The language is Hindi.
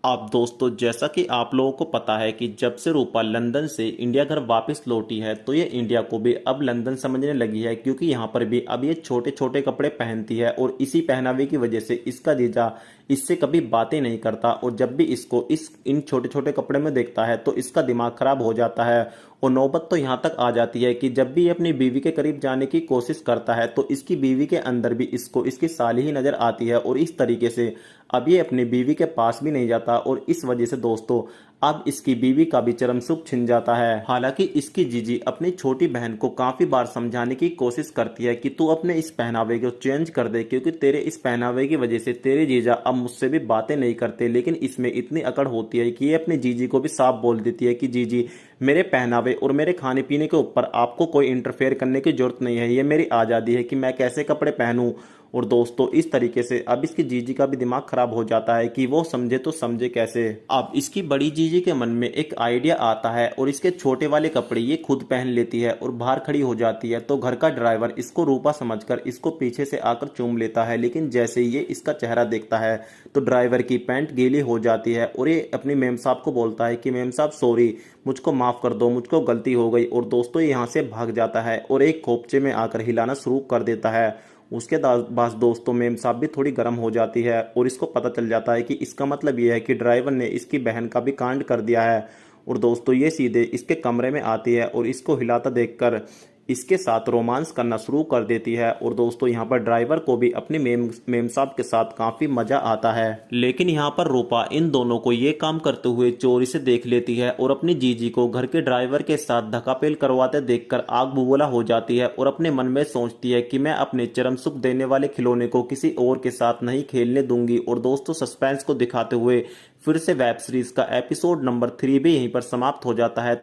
आप दोस्तों, जैसा कि आप लोगों को पता है कि जब से रूपा लंदन से इंडिया घर वापस लौटी है तो ये इंडिया को भी अब लंदन समझने लगी है, क्योंकि यहाँ पर भी अब ये छोटे छोटे कपड़े पहनती है और इसी पहनावे की वजह से इसका जीजा इससे कभी बातें नहीं करता। और जब भी इसको इन छोटे छोटे कपड़े में देखता है तो इसका दिमाग खराब हो जाता है। और नौबत तो यहाँ तक आ जाती है कि जब भी ये अपनी बीवी के करीब जाने की कोशिश करता है तो इसकी बीवी के अंदर भी इसको इसकी साली ही नजर आती है। और इस तरीके से अब ये अपनी बीवी के पास भी नहीं जाता और इस वजह से दोस्तों अब इसकी बीवी का भी चरम सुख छिन जाता है। हालांकि इसकी जीजी अपनी छोटी बहन को काफी बार समझाने की कोशिश करती है कि तू अपने इस पहनावे को चेंज कर दे, क्योंकि तेरे इस पहनावे की वजह से तेरे जीजा अब मुझसे भी बातें नहीं करते। लेकिन इसमें इतनी अकड़ होती है कि ये अपनी जीजी को भी साफ बोल देती है कि जीजी, मेरे पहनावे और मेरे खाने पीने के ऊपर आपको कोई इंटरफेयर करने की जरूरत नहीं है। ये मेरी आज़ादी है कि मैं कैसे कपड़े पहनूं। और दोस्तों इस तरीके से अब इसकी जीजी का भी दिमाग खराब हो जाता है कि वो समझे तो समझे कैसे। अब इसकी बड़ी जीजी के मन में एक आइडिया आता है और इसके छोटे वाले कपड़े ये खुद पहन लेती है और बाहर खड़ी हो जाती है। तो घर का ड्राइवर इसको रूपा समझकर इसको पीछे से आकर चूम लेता है। लेकिन जैसे ये इसका चेहरा देखता है तो ड्राइवर की पैंट गीली हो जाती है और ये अपनी मेम साहब को बोलता है कि मेम साहब सॉरी, मुझको माफ कर दो, मुझको गलती हो गई। और दोस्तों ये यहाँ से भाग जाता है और एक खोपचे में आकर हिलाना शुरू कर देता है। उसके बाद दोस्तों मेम साहब भी थोड़ी गर्म हो जाती है और इसको पता चल जाता है कि इसका मतलब ये है कि ड्राइवर ने इसकी बहन का भी कांड कर दिया है। और दोस्तों ये सीधे इसके कमरे में आती है और इसको हिलाता देखकर इसके साथ रोमांस करना शुरू कर देती है। और दोस्तों यहाँ पर ड्राइवर को भी अपनी मेम साहब के साथ काफी मजा आता है। लेकिन यहाँ पर रूपा इन दोनों को ये काम करते हुए चोरी से देख लेती है और अपनी जीजी को घर के ड्राइवर के साथ धक्कापेल करवाते देखकर आग बुबूला हो जाती है और अपने मन में सोचती है कि मैं अपने चरम सुख देने वाले खिलौने को किसी और के साथ नहीं खेलने दूंगी। और दोस्तों सस्पेंस को दिखाते हुए फिर से वेब सीरीज का एपिसोड नंबर 3 भी यहीं पर समाप्त हो जाता है।